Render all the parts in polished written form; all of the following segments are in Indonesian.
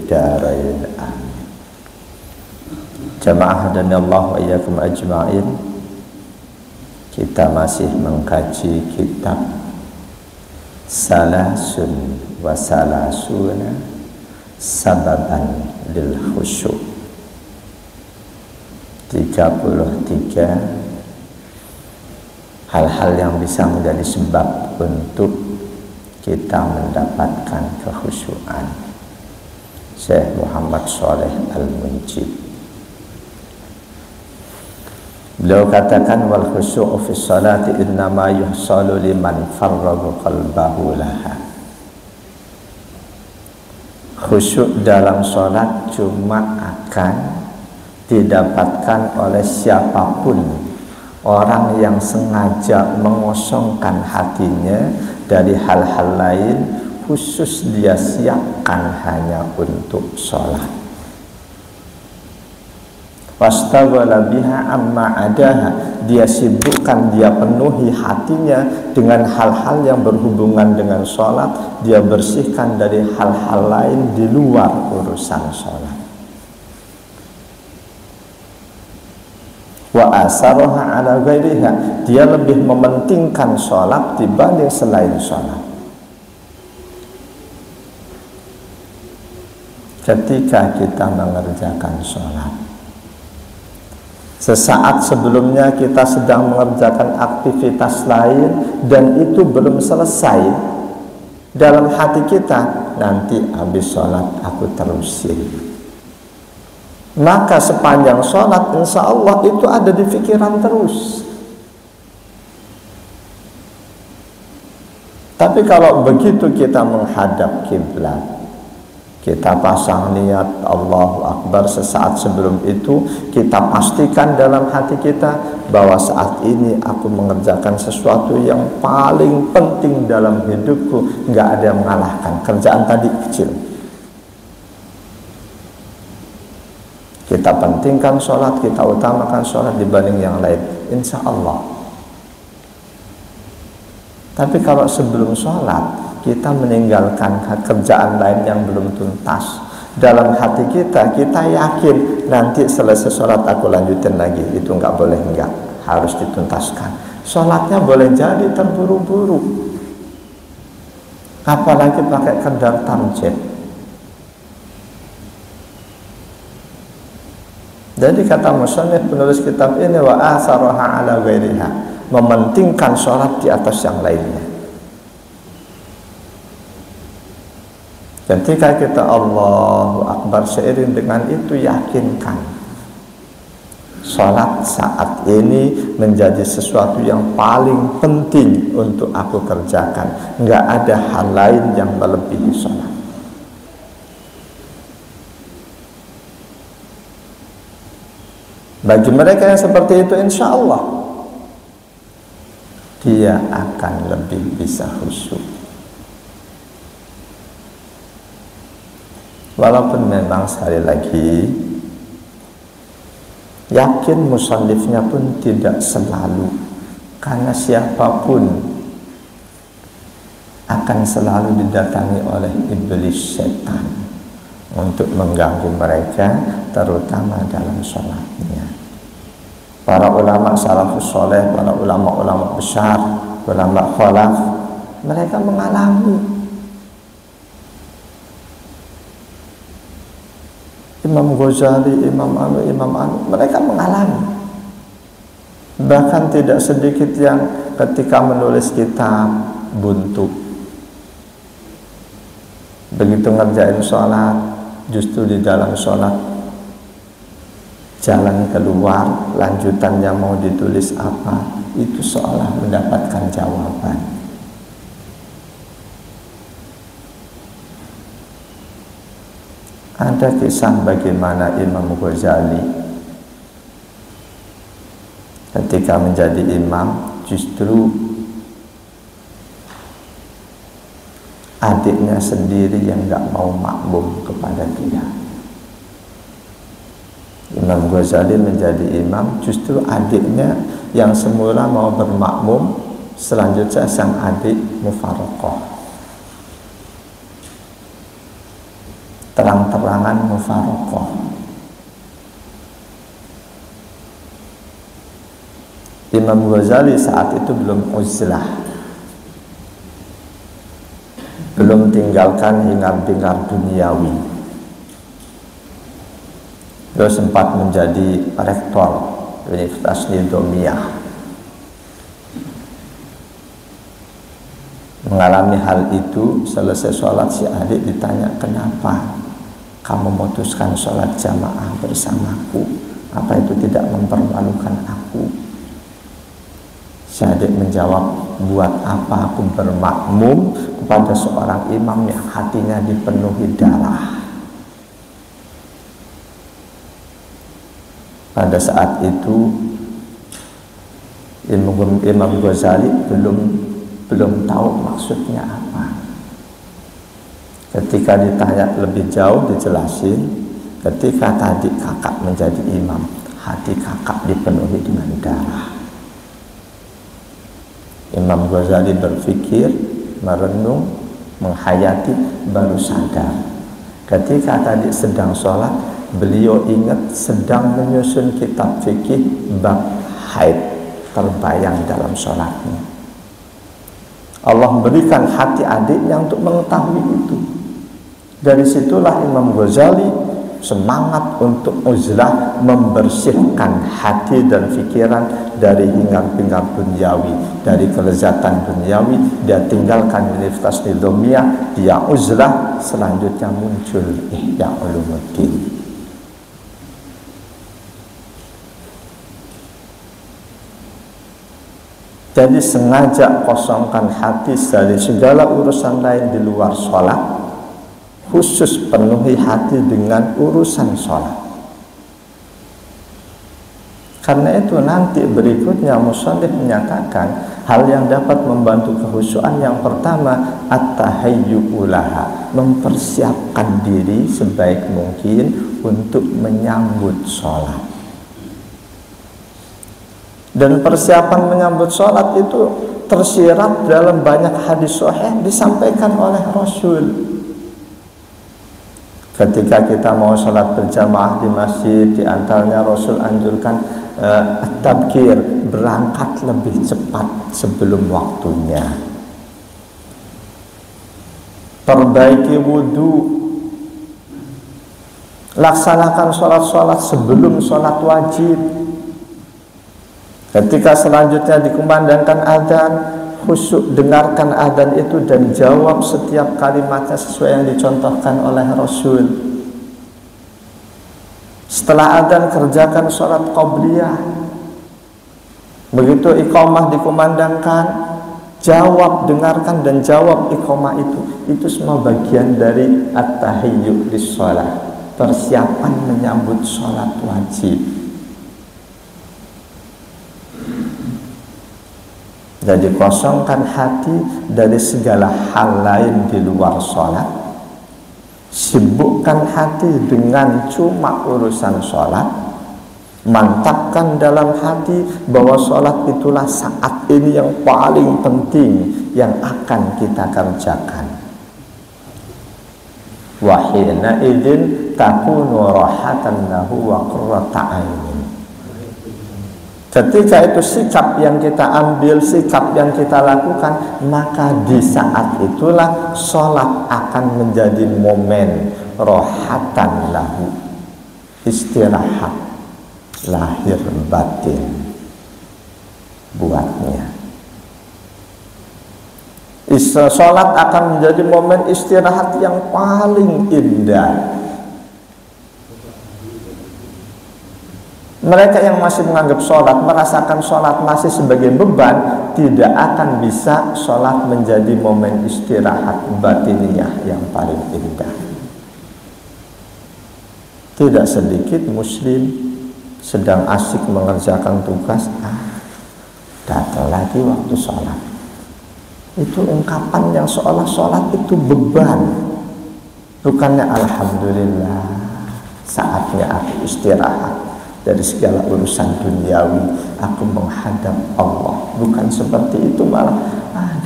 darain amin. Jamaah hadani Allah wa iyyakum ajma'in. Kita masih mengkaji kitab Salasun wa Salasuna Sababan lil Khusyuk, 33 hal-hal yang bisa menjadi sebab untuk kita mendapatkan kekhusyuan. Syekh Muhammad Shalih Al-Munjid, beliau katakan, wal khusyu'u fi sholati innama yuhsalu liman farraga qalbahu laha. Khusyuk dalam sholat cuma akan didapatkan oleh siapapun orang yang sengaja mengosongkan hatinya dari hal-hal lain, khusus dia siapkan hanya untuk sholat. Wastaghala biha amma adaha, dia sibukkan, dia penuhi hatinya dengan hal-hal yang berhubungan dengan sholat, dia bersihkan dari hal-hal lain di luar urusan sholat. Wa asaraha ala ghairiha, dia lebih mementingkan sholat dibanding selain sholat. Ketika kita mengerjakan sholat, sesaat sebelumnya kita sedang mengerjakan aktivitas lain dan itu belum selesai, dalam hati kita, nanti habis sholat aku terusin. Maka sepanjang sholat insya Allah itu ada di pikiran terus. Tapi kalau begitu kita menghadap kiblat, kita pasang niat Allahu Akbar, sesaat sebelum itu kita pastikan dalam hati kita bahwa saat ini aku mengerjakan sesuatu yang paling penting dalam hidupku, nggak ada yang mengalahkan. Kerjaan tadi kecil, kita pentingkan sholat, kita utamakan sholat dibanding yang lain, insya Allah. Tapi kalau sebelum sholat kita meninggalkan kerjaan lain yang belum tuntas, dalam hati kita, kita yakin nanti selesai sholat aku lanjutin lagi, itu nggak boleh, enggak, harus dituntaskan. Sholatnya boleh jadi terburu-buru, apalagi pakai kendar tamjet. Jadi kata musannif penulis kitab ini, wa asaraha ala ghairiha, mementingkan sholat di atas yang lainnya. Ketika kita Allahu Akbar, seiring dengan itu yakinkan sholat saat ini menjadi sesuatu yang paling penting untuk aku kerjakan, nggak ada hal lain yang melebihi sholat. Bagi mereka yang seperti itu, insya Allah dia akan lebih bisa khusyuk. Walaupun memang sekali lagi yakin musannifnya pun tidak selalu, karena siapapun akan selalu didatangi oleh iblis setan untuk mengganggu mereka, terutama dalam sholatnya. Para ulama salafus soleh, para ulama-ulama besar, ulama khalaf, mereka mengalami. Imam Ghazali, Imam Anu, mereka mengalami. Bahkan tidak sedikit yang ketika menulis kitab buntu, begitu ngerjain sholat, justru di dalam sholat jalan keluar, lanjutannya mau ditulis apa, itu seolah mendapatkan jawaban. Ada kisah bagaimana Imam Ghazali ketika menjadi imam, justru adiknya sendiri yang gak mau makmum kepada dia. Imam Ghazali menjadi imam, justru adiknya yang semula mau bermakmum, selanjutnya sang adik mufaraqah. Terang-terang kekurangan mufaraqah. Imam Ghazali saat itu belum uzlah, belum tinggalkan hingar-bingar duniawi. Beliau sempat menjadi rektor Universitas Nizamiyah. Mengalami hal itu, selesai sholat si adik ditanya, kenapa kamu memutuskan sholat jamaah bersamaku? Apa itu tidak mempermalukan aku? Si adik menjawab, buat apa aku bermakmum kepada seorang imam yang hatinya dipenuhi darah? Pada saat itu Imam Ghazali belum tahu maksudnya apa. Ketika ditanya lebih jauh dijelasin, ketika tadi kakak menjadi imam, hati kakak dipenuhi dengan darah. Imam Ghazali berpikir, merenung, menghayati, baru sadar. Ketika tadi sedang sholat, beliau ingat sedang menyusun kitab fikih bab haid, terbayang dalam sholatnya. Allah berikan hati adiknya untuk mengetahui itu. Dari situlah Imam Ghazali semangat untuk uzlah, membersihkan hati dan pikiran dari hingar-bingar duniawi, dari kelezatan duniawi. Dia tinggalkan Universitas Nizamiyah, dia uzlah. Selanjutnya muncul Ihya Ulumuddin. Jadi sengaja kosongkan hati dari segala urusan lain di luar sholat, khusus penuhi hati dengan urusan sholat. Karena itu nanti berikutnya musannif menyatakan hal yang dapat membantu kekhusyuan yang pertama, at-tahayyu laha, mempersiapkan diri sebaik mungkin untuk menyambut sholat. Dan persiapan menyambut sholat itu tersirat dalam banyak hadis sahih disampaikan oleh Rasul. Ketika kita mau sholat berjamaah di masjid, di antaranya Rasul anjurkan at-tabkir, berangkat lebih cepat sebelum waktunya. Perbaiki wudhu, laksanakan sholat-sholat sebelum sholat wajib. Ketika selanjutnya dikumandangkan adzan, khusyuk dengarkan adzan itu dan jawab setiap kalimatnya sesuai yang dicontohkan oleh Rasul. Setelah adzan kerjakan sholat qabliyah. Begitu iqamah dikumandangkan, jawab, dengarkan dan jawab iqamah itu. Itu semua bagian dari at-tahiyyu lis-shalah, persiapan menyambut sholat wajib. Jadi kosongkan hati dari segala hal lain di luar sholat. Sibukkan hati dengan cuma urusan sholat. Mantapkan dalam hati bahwa sholat itulah saat ini yang paling penting yang akan kita kerjakan. Wa hina idzin takunu rahatan lahu wa qurrata ainin. Ketika itu sikap yang kita ambil, sikap yang kita lakukan, maka di saat itulah sholat akan menjadi momen rohatan lahu, istirahat lahir batin buatnya. Sholat akan menjadi momen istirahat yang paling indah. Mereka yang masih menganggap sholat, merasakan sholat masih sebagai beban, tidak akan bisa sholat menjadi momen istirahat batiniyah yang paling indah. Tidak sedikit muslim sedang asyik mengerjakan tugas, datang lagi waktu sholat. Itu ungkapan yang seolah sholat itu beban. Bukannya alhamdulillah, saatnya aku istirahat dari segala urusan duniawi, aku menghadap Allah. Bukan seperti itu, malah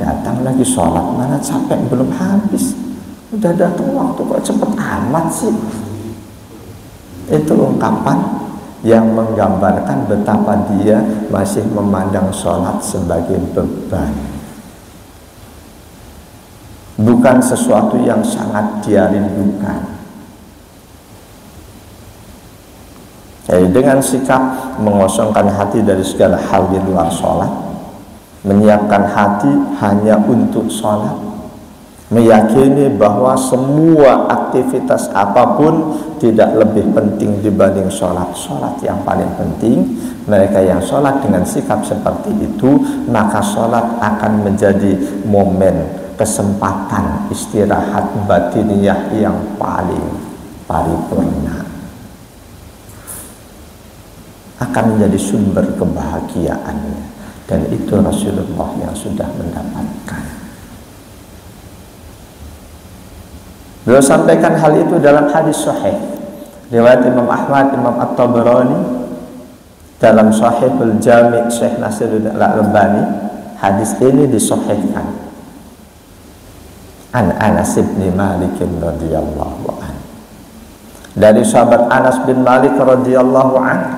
datang lagi sholat, mana capek belum habis, udah datang waktu kok cepet amat sih. Itu ungkapan yang menggambarkan betapa dia masih memandang sholat sebagai beban, bukan sesuatu yang sangat dia rindukan. Jadi dengan sikap mengosongkan hati dari segala hal di luar sholat, menyiapkan hati hanya untuk sholat, meyakini bahwa semua aktivitas apapun tidak lebih penting dibanding sholat. Sholat yang paling penting. Mereka yang sholat dengan sikap seperti itu, maka sholat akan menjadi momen kesempatan istirahat batiniyah yang paling paripurna, akan menjadi sumber kebahagiaannya. Dan itu Rasulullah yang sudah mendapatkan. Beliau sampaikan hal itu dalam hadis sahih riwayat Imam Ahmad, Imam At-Tabarani dalam Sahihul Jami' Syekh Nasiruddin Al-Albani. Hadis ini disahihkan an Anas bin Malik radhiyallahu anhu, dari sahabat Anas bin Malik radhiyallahu anhu.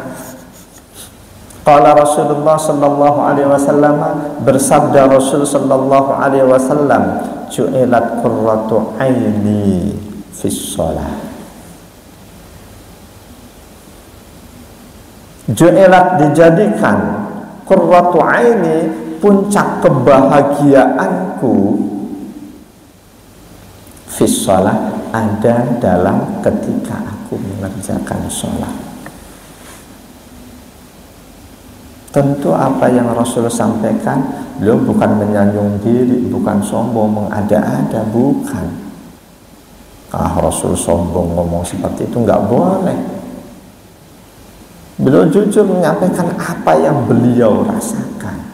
Qala Rasulullah sallallahu alaihi wasallam, bersabda Rasul sallallahu alaihi wasallam, ju'ilat qurratu aini fis shalah. Ju'ilat dijadikan, qurratu aini puncak kebahagiaanku, fis shalah ada dalam ketika aku mengerjakan sholat. Tentu apa yang Rasul sampaikan, beliau bukan menyanjung diri, bukan sombong, mengada-ada, bukan. Rasul sombong ngomong seperti itu, nggak boleh. Beliau jujur menyampaikan apa yang beliau rasakan.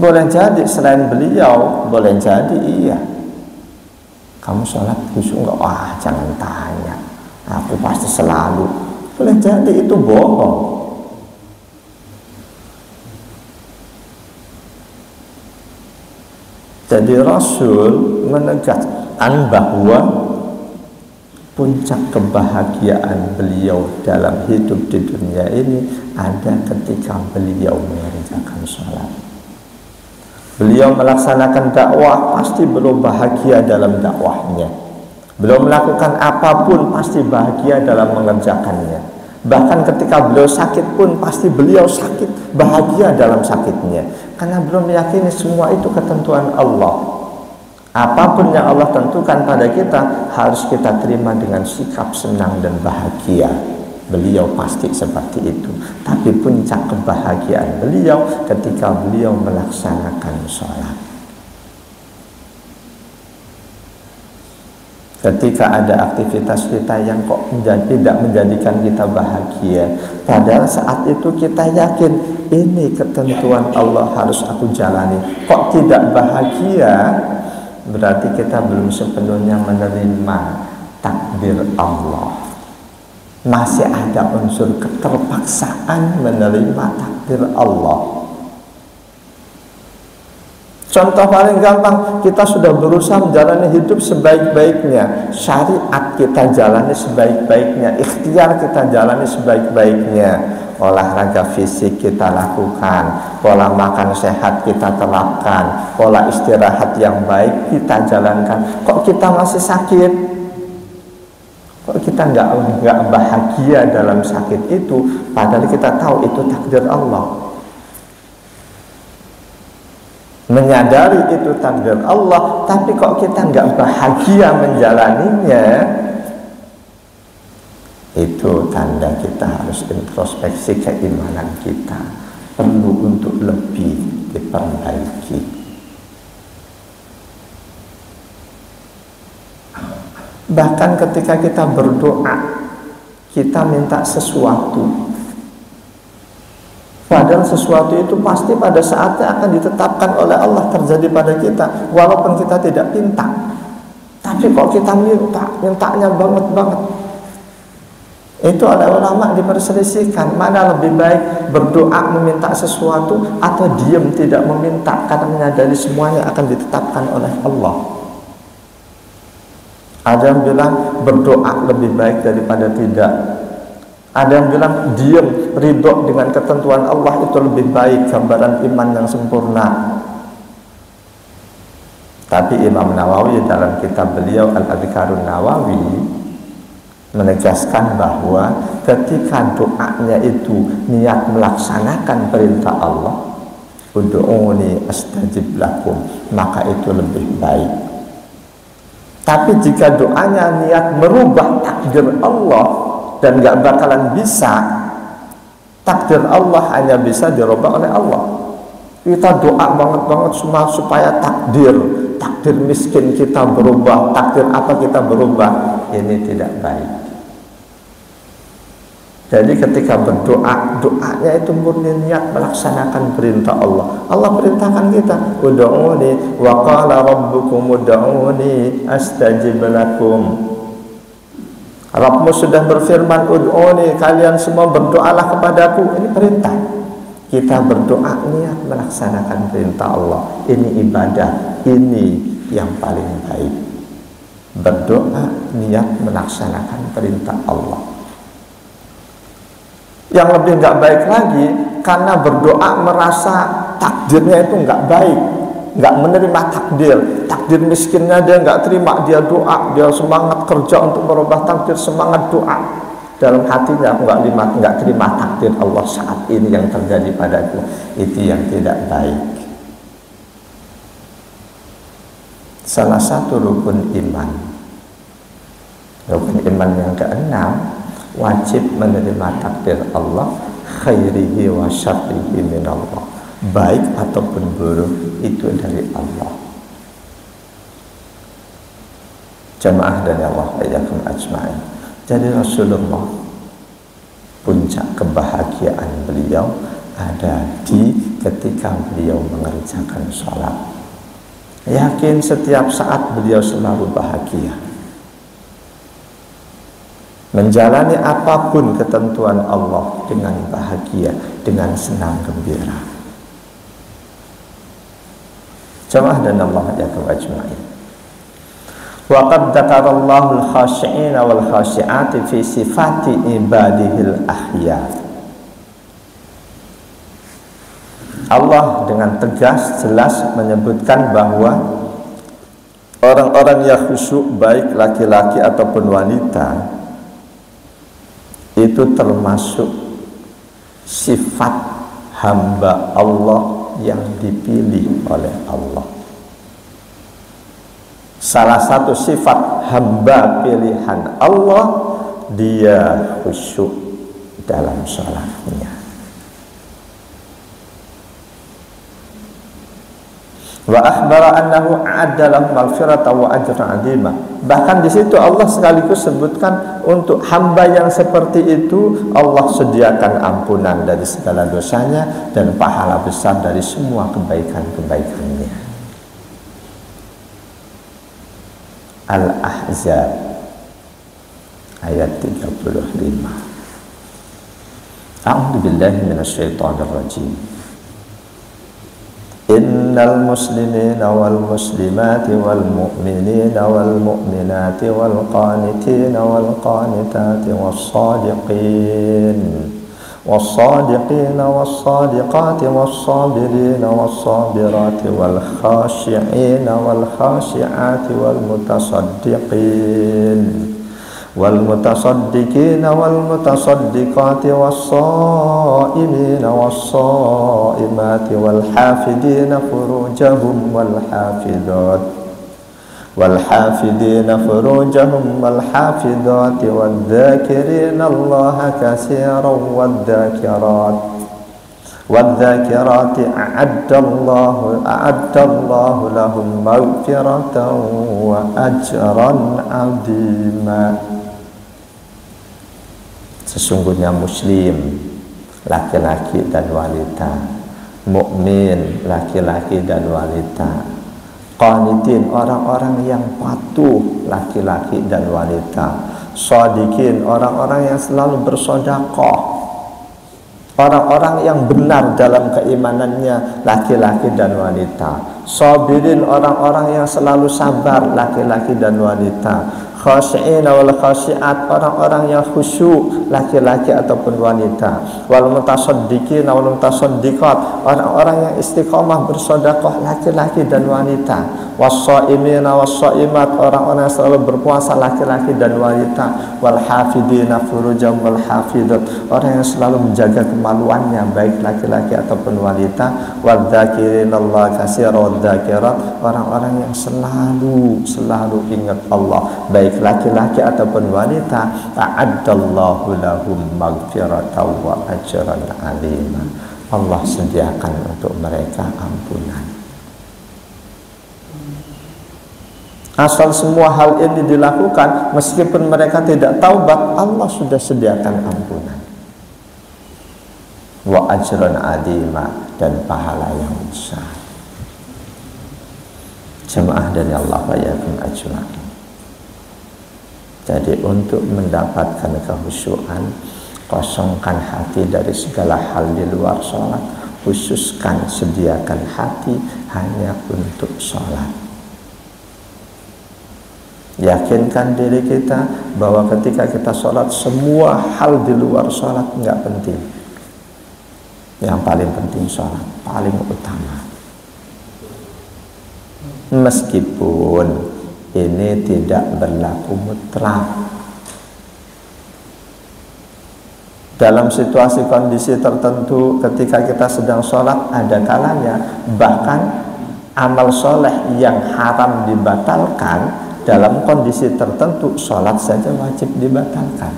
Boleh jadi selain beliau, boleh jadi iya. Kamu sholat khusyuk nggak? Wah, jangan tanya. Aku pasti selalu. Boleh jadi itu bohong. Jadi Rasul menegaskan bahwa puncak kebahagiaan beliau dalam hidup di dunia ini ada ketika beliau mengerjakan sholat. Beliau melaksanakan dakwah, pasti beliau bahagia dalam dakwahnya. Beliau melakukan apapun pasti bahagia dalam mengerjakannya. Bahkan ketika beliau sakit pun pasti beliau sakit, bahagia dalam sakitnya. Karena beliau meyakini semua itu ketentuan Allah. Apapun yang Allah tentukan pada kita harus kita terima dengan sikap senang dan bahagia. Beliau pasti seperti itu. Tapi puncak kebahagiaan beliau ketika beliau melaksanakan sholat. Ketika ada aktivitas kita yang kok tidak menjadikan kita bahagia, padahal saat itu kita yakin ini ketentuan Allah harus aku jalani, kok tidak bahagia, berarti kita belum sepenuhnya menerima takdir Allah. Masih ada unsur keterpaksaan menerima takdir Allah. Contoh paling gampang, kita sudah berusaha menjalani hidup sebaik-baiknya, syariat kita jalani sebaik-baiknya, ikhtiar kita jalani sebaik-baiknya, olahraga fisik kita lakukan, pola makan sehat kita terapkan, pola istirahat yang baik kita jalankan. Kok kita masih sakit? Kok kita nggak bahagia dalam sakit itu? Padahal kita tahu itu takdir Allah. Menyadari itu takdir Allah, tapi kok kita nggak bahagia menjalaninya, itu tanda kita harus introspeksi keimanan kita, perlu untuk lebih diperbaiki. Bahkan ketika kita berdoa, kita minta sesuatu, padahal sesuatu itu pasti pada saatnya akan ditetapkan oleh Allah terjadi pada kita, walaupun kita tidak minta. Tapi kok kita mintanya banget. Itu oleh ulama diperselisihkan, mana lebih baik berdoa meminta sesuatu atau diam tidak meminta karena menyadari semuanya akan ditetapkan oleh Allah. Ada yang bilang berdoa lebih baik daripada tidak. Ada yang bilang diam, ridho dengan ketentuan Allah itu lebih baik, gambaran iman yang sempurna. Tapi Imam Nawawi dalam kitab beliau Al-Adhkarun Nawawi menegaskan bahwa ketika doanya itu niat melaksanakan perintah Allah, ud'uni astajib lakum, maka itu lebih baik. Tapi jika doanya niat merubah takdir Allah, dan gak bakalan bisa, takdir Allah hanya bisa dirubah oleh Allah. Kita doa banget semua supaya takdir miskin kita berubah, takdir apa kita berubah, ini tidak baik. Jadi ketika berdoa, doanya itu murni niat melaksanakan perintah Allah. Allah perintahkan kita, ud'uni wa qala rabbukum ud'uni astajib lakum. Rabbmu sudah berfirman, ud'uni, kalian semua berdoalah kepadaku. Ini perintah. Kita berdoa niat melaksanakan perintah Allah. Ini ibadah, ini yang paling baik. Berdoa niat melaksanakan perintah Allah. Yang lebih nggak baik lagi, karena berdoa merasa takdirnya itu nggak baik, nggak menerima takdir miskinnya dia nggak terima, dia doa, dia semangat kerja untuk merubah takdir, semangat doa, dalam hatinya aku nggak terima takdir Allah saat ini yang terjadi padaku. Itu yang tidak baik. Salah satu rukun iman yang keenam, wajib menerima takdir Allah, khairihi wa syarrihi minallah, baik ataupun buruk itu dari Allah. Jamaah dari Allah ayakum ajma'in. Jadi Rasulullah, puncak kebahagiaan beliau ada di ketika beliau mengerjakan sholat. Yakin setiap saat beliau selalu bahagia, menjalani apapun ketentuan Allah dengan bahagia, dengan senang gembira. Jamaah dan Allah ayakum ajma'in. Wa qad dzakarallahu al-khashi'ina wal khashi'ati fi sifati ibadihil ahya. Allah dengan tegas jelas menyebutkan bahwa orang-orang yang khusyuk, baik laki-laki ataupun wanita, itu termasuk sifat hamba Allah yang dipilih oleh Allah. Salah satu sifat hamba pilihan Allah, dia khusyuk dalam sholatnya. Wa akhbara annahu a'addalahu maghfiratan wa ajran 'azima. Bahkan di situ Allah sekaligus sebutkan untuk hamba yang seperti itu Allah sediakan ampunan dari segala dosanya dan pahala besar dari semua kebaikan-kebaikannya. Al-Ahzab ayat 35. A'udzu billahi minasyaitonir rajim. Innal muslimina wal muslimati wal mu'minina wal mu'minati wal qanitina wal qanitati was sadiqin والصادقين والصادقات والصابرين والصابرات والخاشعين والخاشعات والمتصدقين والمتصدقات والصائمين والصائمات والحافظين فروجهم والحافظين فروجهم والحافظات والذاكرين الله كثيرا والذاكرات أعد الله لهم مغفرة وأجرا عظيما. Sesungguhnya muslim laki-laki dan wanita, mukmin laki-laki dan wanita, qanitin orang-orang yang patuh laki-laki dan wanita, shadiqin orang-orang yang selalu bersedekah, orang-orang yang benar dalam keimanannya laki-laki dan wanita, sabirin orang-orang yang selalu sabar laki-laki dan wanita, khashi'in wal khashi'at, orang-orang yang khusyuk laki-laki ataupun wanita, wal mutasaddiqin wal mutasaddiqat, orang-orang yang istiqomah bersedekah laki-laki dan wanita, was-shaimin was-shaimat, orang-orang yang selalu berpuasa laki-laki dan wanita, wal hafidina furujahum wal hafidat, orang yang selalu menjaga kemaluannya baik laki-laki ataupun wanita, wal dzakirinallaha katsiran wal dzakirat, orang-orang yang selalu ingat Allah baik laki-laki ataupun wanita, a'addallahu lahum maghfiratan wa ajran 'azima, Allah sediakan untuk mereka ampunan. Asal semua hal ini dilakukan meskipun mereka tidak taubat, Allah sudah sediakan ampunan wa ajran 'azima, dan pahala yang besar. Jemaah dari Allah wa yakum ajma'in. Jadi untuk mendapatkan kehusyuan, kosongkan hati dari segala hal di luar sholat, khususkan sediakan hati hanya untuk sholat. Yakinkan diri kita bahwa ketika kita sholat, semua hal di luar sholat nggak penting. Yang paling penting sholat, paling utama. Meskipun ini tidak berlaku mutlak. Dalam situasi kondisi tertentu ketika kita sedang sholat, ada kalanya bahkan amal soleh yang haram dibatalkan. Dalam kondisi tertentu sholat saja wajib dibatalkan.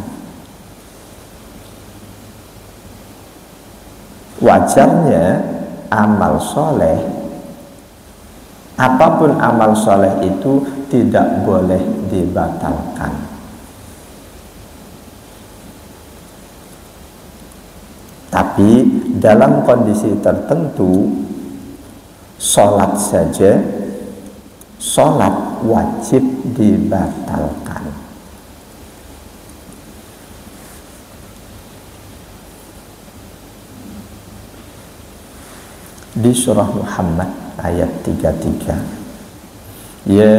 Wajarnya amal soleh, apapun amal soleh itu tidak boleh dibatalkan. Tapi dalam kondisi tertentu, sholat saja, sholat wajib dibatalkan. Di surah Muhammad ayat 33, ya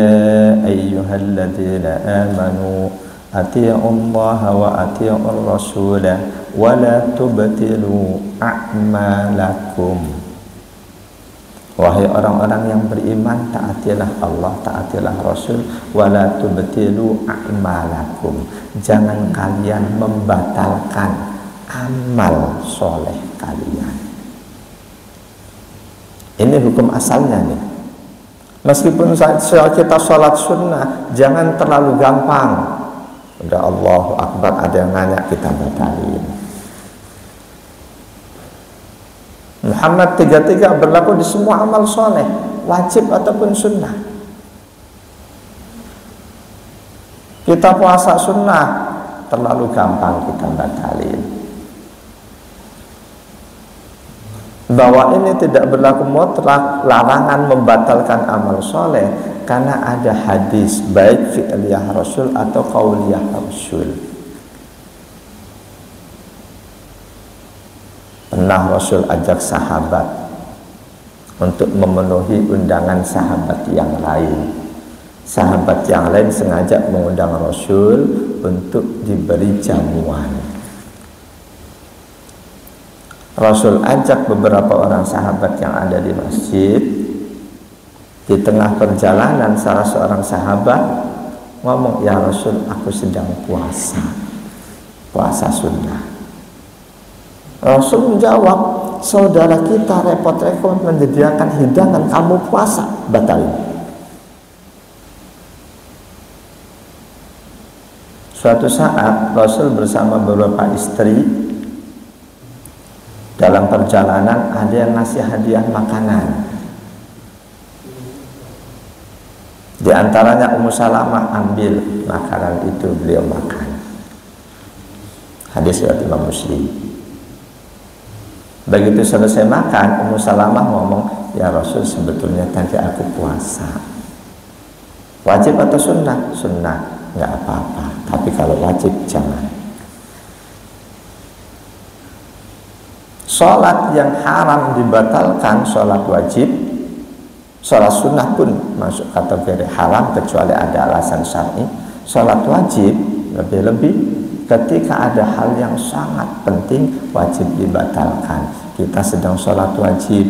ayyuhalladzina amanu atii'ullaha wa atii'ur rasula wa la tubtilu a'malakum. Wahai orang-orang yang beriman, taatilah Allah, taatilah Rasul, wa la tubtilu a'malakum, jangan kalian membatalkan amal soleh kalian. Ini hukum asalnya nih. Meskipun kita sholat sunnah, jangan terlalu gampang. Udah Allahu Akbar ada yang nanya, kita batalin. Muhammad 33 berlaku di semua amal soleh, wajib ataupun sunnah. Kita puasa sunnah, terlalu gampang kita batalin. Bahwa ini tidak berlaku mutlak, larangan membatalkan amal soleh, karena ada hadis baik fi'liyah Rasul atau qauliyah Rasul. Pernah Rasul ajak sahabat untuk memenuhi undangan sahabat yang lain. Sahabat yang lain sengaja mengundang Rasul untuk diberi jamuan. Rasul ajak beberapa orang sahabat yang ada di masjid. Di tengah perjalanan salah seorang sahabat ngomong, ya Rasul, aku sedang puasa sunnah. Rasul menjawab, saudara kita repot-repot menyediakan hidangan, kamu puasa, batalin. Suatu saat Rasul bersama beberapa istri dalam perjalanan, ada yang ngasih hadiah makanan. Di antaranya Ummu Salamah ambil makanan itu, beliau makan. Hadis riwayat Imam Muslim. Begitu selesai makan, Ummu Salamah ngomong, ya Rasul, sebetulnya tadi aku puasa. Wajib atau sunnah? Sunnah, nggak apa-apa. Tapi kalau wajib jangan. Sholat yang haram dibatalkan, sholat wajib. Sholat sunnah pun masuk kategori haram kecuali ada alasan syar'i. Sholat wajib lebih-lebih ketika ada hal yang sangat penting wajib dibatalkan. Kita sedang sholat wajib,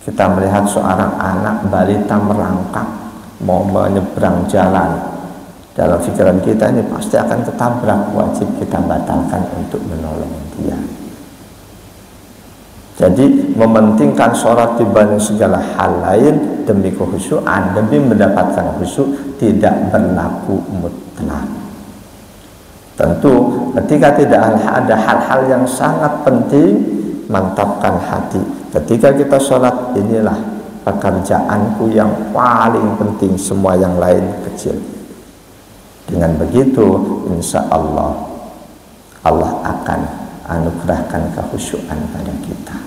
kita melihat seorang anak balita merangkak mau menyeberang jalan, dalam pikiran kita ini pasti akan ketabrak, wajib kita batalkan untuk menolong dia. Jadi mementingkan sholat dibanding segala hal lain demi khusyuan, demi mendapatkan khusyuk tidak berlaku mutlak. Tentu ketika tidak ada hal-hal yang sangat penting, mantapkan hati. Ketika kita sholat, inilah pekerjaanku yang paling penting, semua yang lain kecil. Dengan begitu insya Allah Allah akan anugerahkan kekhusyuan pada kita.